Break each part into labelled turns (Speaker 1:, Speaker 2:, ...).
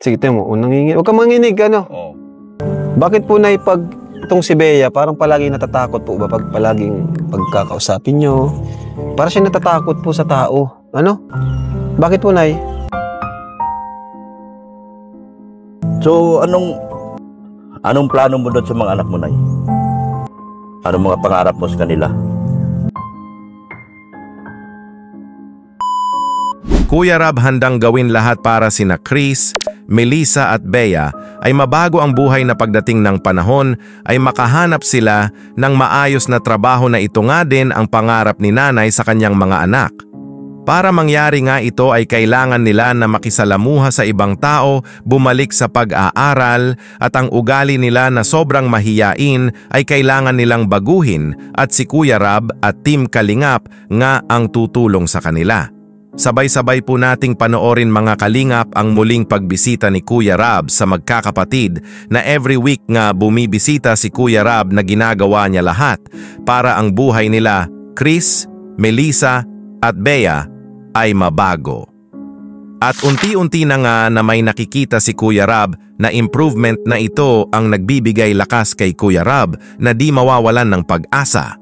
Speaker 1: Sige, tiyan mo. Nanginginig. Huwag kang manginig, ano?
Speaker 2: Oo.
Speaker 1: Bakit po, Nay, pag itong si Bea, parang palagi natatakot po ba pag palaging pagkakausapin nyo? Parang siya natatakot po sa tao. Ano? Bakit po, Nay?
Speaker 2: So, anong plano mo doon sa mga anak mo, Nay? Anong mga pangarap mo sa kanila?
Speaker 3: Kuya Rab handang gawin lahat para sina Chris, Melissa at Bea ay mabago ang buhay na pagdating ng panahon ay makahanap sila ng maayos na trabaho na ito nga din ang pangarap ni nanay sa kanyang mga anak. Para mangyari nga ito ay kailangan nila na makisalamuha sa ibang tao, bumalik sa pag-aaral at ang ugali nila na sobrang mahiyain ay kailangan nilang baguhin at si Kuya Rab at Team Kalingap nga ang tutulong sa kanila. Sabay-sabay po nating panoorin mga kalingap ang muling pagbisita ni Kuya Rab sa magkakapatid na every week nga bumibisita si Kuya Rab na ginagawa niya lahat para ang buhay nila, Chris, Melissa at Bea ay mabago. At unti-unti na nga na may nakikita si Kuya Rab na improvement na ito ang nagbibigay lakas kay Kuya Rab na di mawawalan ng pag-asa.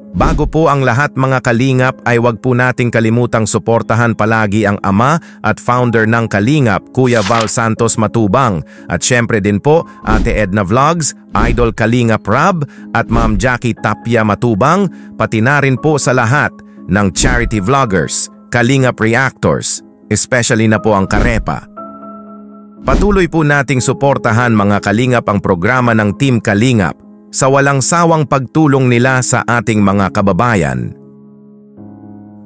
Speaker 3: Bago po ang lahat mga kalingap ay wag po nating kalimutang suportahan palagi ang ama at founder ng Kalingap, Kuya Val Santos Matubang. At syempre din po Ate Edna Vlogs, Idol Kalingap Rab at Ma'am Jackie Tapia Matubang, pati na rin po sa lahat ng charity vloggers, Kalingap Reactors, especially na po ang Karepa. Patuloy po nating suportahan mga kalingap ang programa ng Team Kalingap sa walang sawang pagtulong nila sa ating mga kababayan.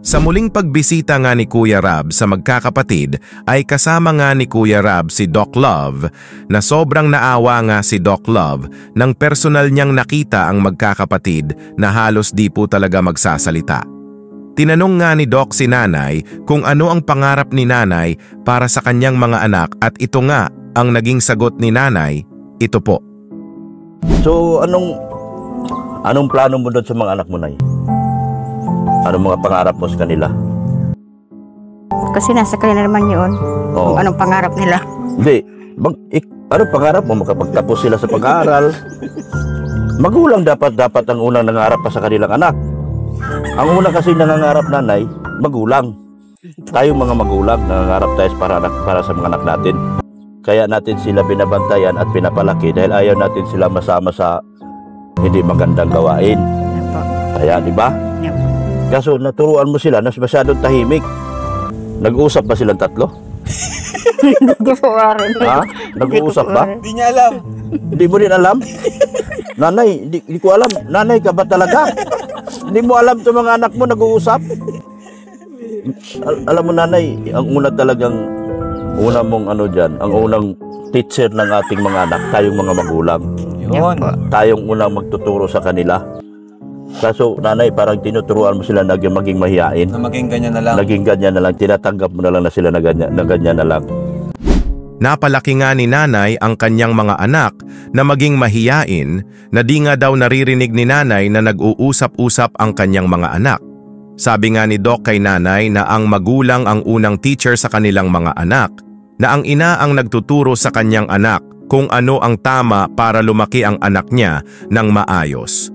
Speaker 3: Sa muling pagbisita nga ni Kuya Rab sa magkakapatid ay kasama nga ni Kuya Rab si Doc Love na sobrang naawa nga si Doc Love nang personal niyang nakita ang magkakapatid na halos di po talaga magsasalita. Tinanong nga ni Doc si nanay kung ano ang pangarap ni nanay para sa kanyang mga anak at ito nga ang naging sagot ni nanay, ito po.
Speaker 2: So, anong plano mo doon sa mga anak mo, Nay? Anong mga pangarap mo sa kanila?
Speaker 4: Kasi nasa kanila naman yun.
Speaker 2: Oo.
Speaker 4: Kung anong pangarap nila.
Speaker 2: Hindi. Anong pangarap mo? Makapagtapos sila sa pag-aaral? Magulang dapat ang unang nangarap pa sa kanilang anak. Ang unang kasi nangangarap, nanay, magulang. Tayong mga magulang, nangangarap tayo para sa mga anak natin. Kaya natin sila binabantayan at pinapalaki dahil ayaw natin sila masama sa hindi magandang gawain. Kaya, di ba?
Speaker 4: Yep.
Speaker 2: Kaso naturuan mo sila na masyadong tahimik. Nag-uusap ba silang tatlo?
Speaker 4: Hindi po arin.
Speaker 2: Ha? Nag-uusap ba?
Speaker 1: Hindi niya alam.
Speaker 2: Hindi mo rin alam? Nanay, hindi ko alam. Nanay ka ba talaga? Hindi mo alam itong mga anak mo nag-uusap? Alam mo, nanay, ang unang teacher ng ating mga anak, tayong mga magulang.
Speaker 1: Yun.
Speaker 2: Tayong unang magtuturo sa kanila. Kaso, nanay, parang tinuturuan mo sila na maging mahiyain.
Speaker 1: Na maging ganyan na lang.
Speaker 2: Naging ganyan na lang. Tinatanggap mo na lang na sila na ganyan na lang.
Speaker 3: Napalaki nga ni nanay ang kanyang mga anak na maging mahiyain na di nga daw naririnig ni nanay na nag-uusap-usap ang kanyang mga anak. Sabi nga ni Doc kay nanay na ang magulang ang unang teacher sa kanilang mga anak, na ang ina ang nagtuturo sa kanyang anak kung ano ang tama para lumaki ang anak niya ng maayos.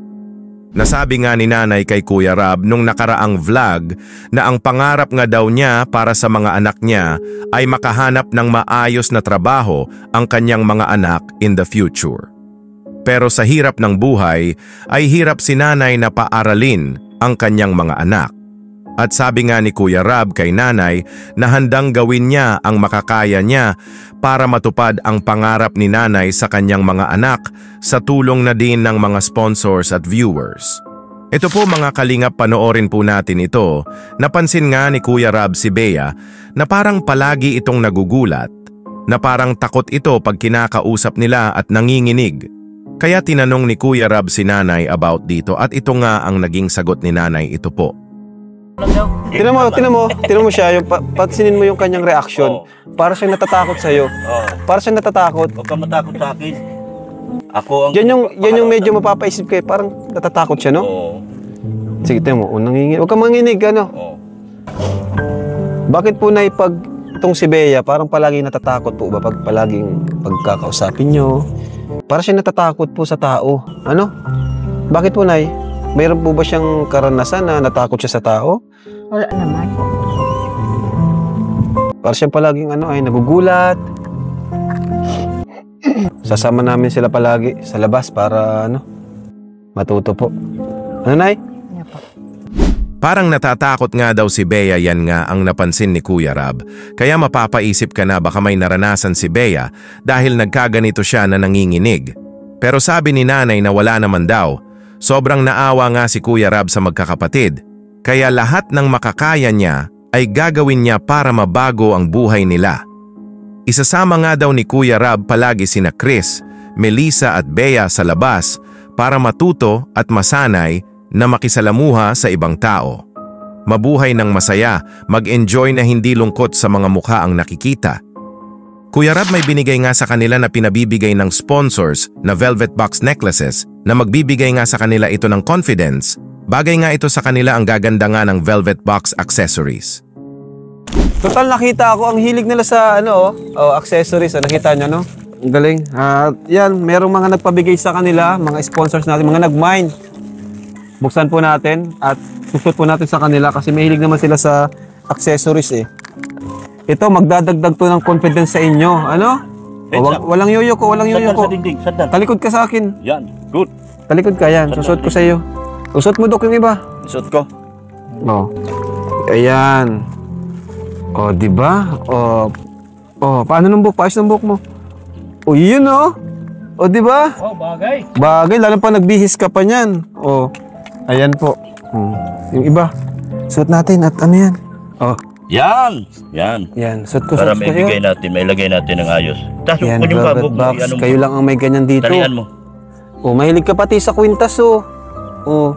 Speaker 3: Nasabi nga ni nanay kay Kuya Rab nung nakaraang vlog na ang pangarap nga daw niya para sa mga anak niya ay makahanap ng maayos na trabaho ang kanyang mga anak in the future. Pero sa hirap ng buhay ay hirap si nanay na paaralin ang kanyang mga anak. At sabi nga ni Kuya Rab kay nanay na handang gawin niya ang makakaya niya para matupad ang pangarap ni nanay sa kanyang mga anak sa tulong na din ng mga sponsors at viewers. Ito po mga kalingap, panoorin po natin ito. Napansin nga ni Kuya Rab si Bea na parang palagi itong nagugulat, na parang takot ito pag kinakausap nila at nanginginig. Kaya tinanong ni Kuya Rab si nanay about dito at ito nga ang naging sagot ni nanay, ito po.
Speaker 1: Tinan mo siya, yung pansinin mo yung kanyang reaction. Para siyang natatakot sa'yo. Para siyang natatakot.
Speaker 2: Huwag ka matakot sa akin. Ako ang...
Speaker 1: Yan yung medyo mapapaisip kayo. Parang natatakot siya, no?
Speaker 2: Oo.
Speaker 1: Sige, tinan mo. Nanginginig. Huwag kang manginig, ano?
Speaker 2: Oo.
Speaker 1: Bakit po, Nay, pag itong si Bea, parang palaging natatakot po ba pag palaging pagkakausapin nyo? Para siya natatakot po sa tao. Ano? Bakit po, Nay? Mayroon po ba siyang karanasan na natakot siya sa tao?
Speaker 4: Wala naman.
Speaker 1: Para siya palaging ay nagugulat. Sasama namin sila palagi sa labas para matuto po. Ano, Nay?
Speaker 4: Yan po.
Speaker 3: Parang natatakot nga daw si Bea, yan nga ang napansin ni Kuya Rab. Kaya mapapaisip ka na baka may naranasan si Bea dahil nagkaganito siya na nanginginig. Pero sabi ni nanay na wala naman daw. Sobrang naawa nga si Kuya Rab sa magkakapatid. Kaya lahat ng makakaya niya ay gagawin niya para mabago ang buhay nila. Isasama nga daw ni Kuya Rab palagi sina Chris, Melissa at Bea sa labas para matuto at masanay na makisalamuha sa ibang tao. Mabuhay ng masaya, mag-enjoy na hindi lungkot sa mga mukha ang nakikita. Kuya Rab, may binigay nga sa kanila na pinabibigay ng sponsors na velvet box necklaces na magbibigay nga sa kanila ito ng confidence. Bagay nga ito sa kanila ang gaganda nga ng velvet box accessories.
Speaker 1: Total, nakita ako ang hilig nila sa accessories. Nakita niyo, no? Ang galing. Yan, merong mga nagpabigay sa kanila, mga sponsors natin, mga nag-mine. Buksan po natin at susot po natin sa kanila kasi mahilig naman sila sa accessories eh. Ito, magdadagdag to ng confidence sa inyo. Ano? Walang yoyo ko, walang yoyo ko.
Speaker 2: Sa dingding, sandal.
Speaker 1: Talikod ka sa akin.
Speaker 2: Yan, good.
Speaker 1: Talikod ka, yan. Susot ko sa iyo. Usot mo, Dok, yung iba.
Speaker 2: Suot ko.
Speaker 1: Oh. Ayan. Oh, di ba? Oh, paano ng buhok? Paayos ng buhok mo. Oh, yun oh. Oh, di ba?
Speaker 2: Oh, bagay.
Speaker 1: Bagay, lalo pa nagbihis ka pa niyan. Oh. Ayan po. Yung iba. Suot natin at ano yan? Oh.
Speaker 2: Yan. Yan.
Speaker 1: Yan. Suot ko,
Speaker 2: Para
Speaker 1: suot ko.
Speaker 2: may bigay natin, may lagay natin ng ayos. Tapos
Speaker 1: Yan,
Speaker 2: kung yung
Speaker 1: velvet
Speaker 2: babog mo,
Speaker 1: box.
Speaker 2: ano mo,
Speaker 1: Kayo lang ang may ganyan dito.
Speaker 2: talian mo.
Speaker 1: Oh, mahilig ka pati sa kwintas oh. Oh.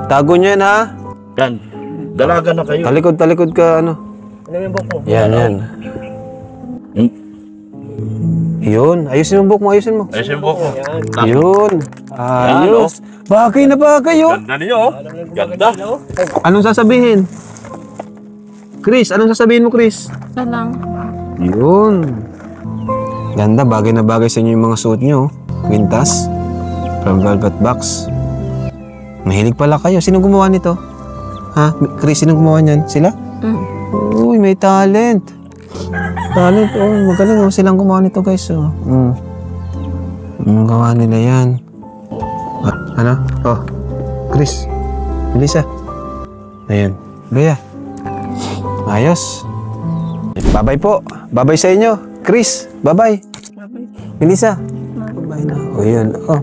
Speaker 1: Tago nyo yan ha.
Speaker 2: Yan. Dalaga na kayo.
Speaker 1: Talikod ka ano.
Speaker 2: Ano yung buhok mo?
Speaker 1: Yan, yan.
Speaker 2: Hmm?
Speaker 1: Yun. Ayusin mo buhok mo, ayusin mo.
Speaker 2: Ayos yung buhok mo.
Speaker 1: Yun. Ayos. Bagay na bagay oh.
Speaker 2: Ganda niyo, oh. Ganda.
Speaker 1: Anong sasabihin? Chris, anong sasabihin mo, Chris?
Speaker 4: Ito lang.
Speaker 1: Yun. Ganda, bagay na bagay sa inyo yung mga suot nyo. Quintas. From Velvet Box. Mahilig pala kayo. Sino gumawa nito? Ha? Chris, sino gumawa niyan? Sila? Uy, may talent. Talent, oh. Magaling, oh. Silang gumawa nito, guys, oh. Gawa nila yan. Ano? Oh. Chris. Melissa. Ayan. Bea. Ayos. Bye-bye po. Bye-bye sa inyo. Chris, bye-bye. Melissa. Bye-bye na. O yun. Oh.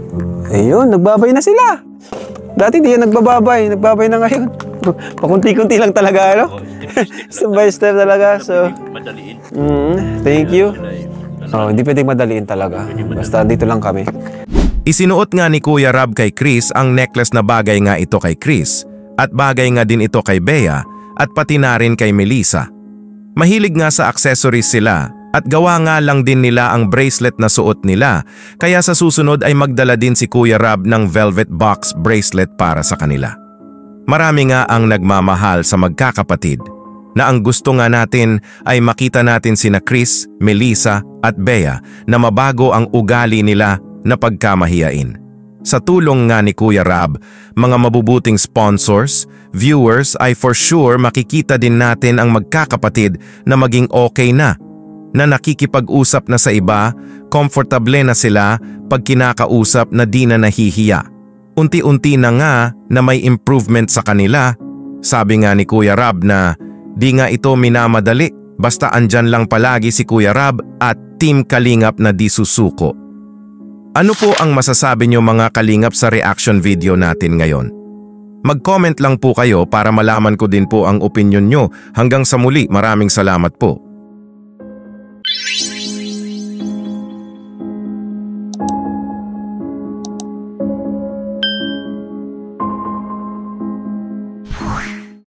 Speaker 1: Ayun, nagbabay na sila. Dati di yan nagbababay. Nagbabay na ngayon. Pakunti-kunti lang talaga, ano? Step by step talaga. So,
Speaker 2: Madaliin.
Speaker 1: thank you. Oh, hindi pwedeng madaliin talaga. Basta dito lang kami.
Speaker 3: Isinuot nga ni Kuya Rab kay Chris ang necklace na bagay nga ito kay Chris at bagay nga din ito kay Bea at pati na rin kay Melissa. Mahilig nga sa accessories sila at gawa nga lang din nila ang bracelet na suot nila kaya sa susunod ay magdala din si Kuya Rab ng velvet box bracelet para sa kanila. Marami nga ang nagmamahal sa magkakapatid na ang gusto nga natin ay makita natin sina Chris, Melissa at Bea na mabago ang ugali nila na pagkamahiyain. Sa tulong nga ni Kuya Rab, mga mabubuting sponsors, viewers ay for sure makikita din natin ang magkakapatid na maging okay na nakikipag-usap na sa iba, komportable na sila pag kinakausap na di na nahihiya. Unti-unti na nga na may improvement sa kanila. Sabi nga ni Kuya Rab na di nga ito minamadali basta andyan lang palagi si Kuya Rab at Team Kalingap na di susuko. Ano po ang masasabi nyo mga kalingap sa reaction video natin ngayon? Mag-comment lang po kayo para malaman ko din po ang opinion nyo. Hanggang sa muli, maraming salamat po.